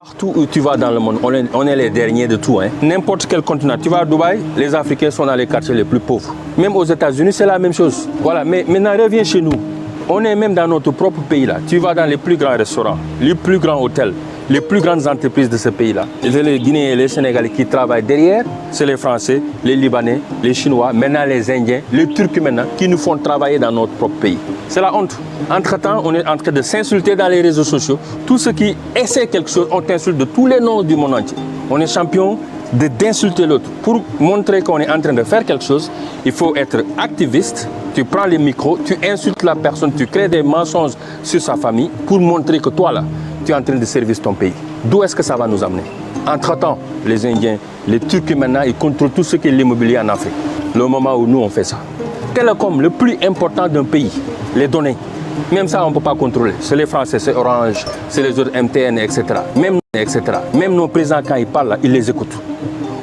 Partout où tu vas dans le monde, on est les derniers de tout. Hein. N'importe quel continent. Tu vas à Dubaï, les Africains sont dans les quartiers les plus pauvres. Même aux États-Unis, c'est la même chose. Voilà, mais maintenant, reviens chez nous. On est même dans notre propre pays là. Tu vas dans les plus grands restaurants, les plus grands hôtels, les plus grandes entreprises de ce pays-là. C'est les Guinéens et les Sénégalais qui travaillent derrière. C'est les Français, les Libanais, les Chinois, maintenant les Indiens, les Turcs maintenant, qui nous font travailler dans notre propre pays. C'est la honte. Entre-temps, on est en train de s'insulter dans les réseaux sociaux. Tous ceux qui essaient quelque chose, on t'insulte de tous les noms du monde entier. On est champion d'insulter l'autre. Pour montrer qu'on est en train de faire quelque chose, il faut être activiste. Tu prends les micros, tu insultes la personne, tu crées des mensonges sur sa famille pour montrer que toi là, tu es en train de servir ton pays. D'où est-ce que ça va nous amener? Entre-temps, les Indiens, les Turcs maintenant, ils contrôlent tout ce qui est l'immobilier en Afrique. Le moment où nous on fait ça. Télécom, le plus important d'un pays, les données. Même ça, on ne peut pas contrôler. C'est les Français, c'est Orange, c'est les autres MTN, etc. Même nos présidents, quand ils parlent, là, ils les écoutent.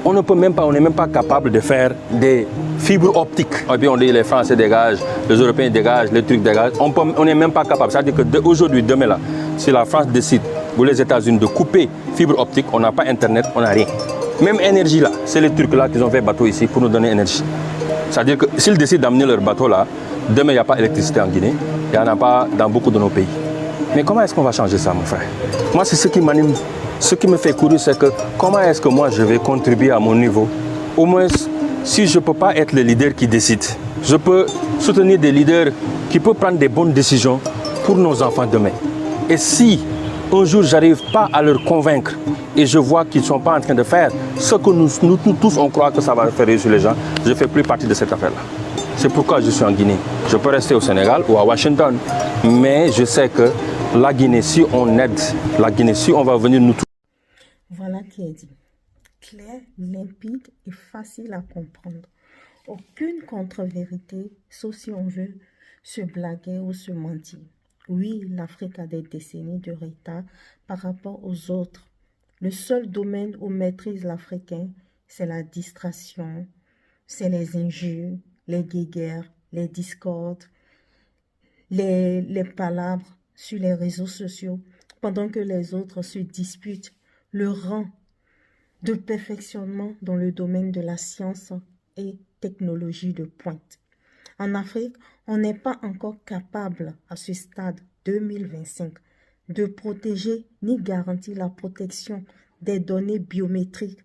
On ne peut même pas, on n'est même pas capable de faire des fibres optiques. Et puis on dit les Français dégagent, les Européens dégagent, les Turcs dégagent. On n'est même pas capable. C'est-à-dire qu'aujourd'hui, demain là, si la France décide, ou les États-Unis, de couper fibre optique, on n'a pas Internet, on n'a rien. Même énergie là, c'est les Turcs là qui ont fait bateau ici pour nous donner énergie. C'est-à-dire que s'ils décident d'amener leur bateau là, demain il n'y a pas d'électricité en Guinée, il n'y en a pas dans beaucoup de nos pays. Mais comment est-ce qu'on va changer ça, mon frère? Moi, c'est ce qui m'anime. Ce qui me fait courir, c'est que comment est-ce que moi je vais contribuer à mon niveau? Au moins, si je ne peux pas être le leader qui décide, je peux soutenir des leaders qui peuvent prendre des bonnes décisions pour nos enfants demain. Et si un jour j'arrive pas à leur convaincre et je vois qu'ils ne sont pas en train de faire ce que nous tous on croit que ça va faire réussir les gens, je ne fais plus partie de cette affaire-là. C'est pourquoi je suis en Guinée. Je peux rester au Sénégal ou à Washington, mais je sais que la Guinée, si on aide la Guinée, si on va venir nous tous. Voilà qui est dit. Clair, limpide et facile à comprendre. Aucune contre-vérité, sauf si on veut se blaguer ou se mentir. Oui, l'Afrique a des décennies de retard par rapport aux autres. Le seul domaine où maîtrise l'Africain, c'est la distraction, c'est les injures, les guéguerres, les discordes, les palabres sur les réseaux sociaux, pendant que les autres se disputent le rang de perfectionnement dans le domaine de la science et technologie de pointe. En Afrique, on n'est pas encore capable à ce stade 2025 de protéger ni garantir la protection des données biométriques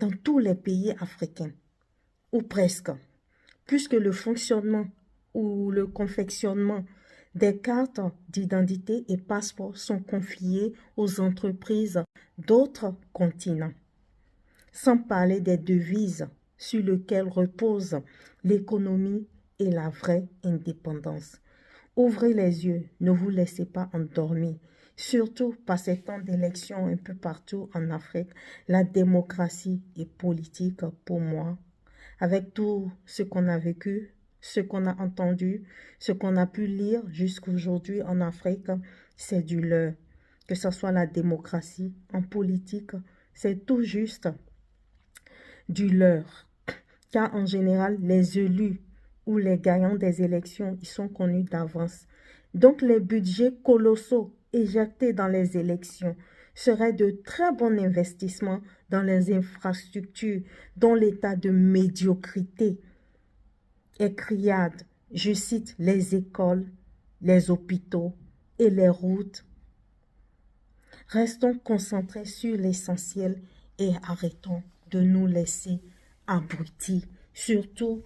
dans tous les pays africains, ou presque, puisque le fonctionnement ou le confectionnement des cartes d'identité et passeports sont confiés aux entreprises d'autres continents. Sans parler des devises sur lesquelles repose l'économie et la vraie indépendance. Ouvrez les yeux, ne vous laissez pas endormir. Surtout par ces temps d'élections un peu partout en Afrique, la démocratie est politique pour moi. Avec tout ce qu'on a vécu, ce qu'on a entendu, ce qu'on a pu lire jusqu'aujourd'hui en Afrique, c'est du leurre. Que ce soit la démocratie en politique, c'est tout juste du leurre. Car en général, les élus ou les gagnants des élections, ils sont connus d'avance. Donc les budgets colossaux éjectés dans les élections seraient de très bons investissements dans les infrastructures dont l'état de médiocrité est criade. Je cite les écoles, les hôpitaux et les routes. Restons concentrés sur l'essentiel et arrêtons de nous laisser abrutis, surtout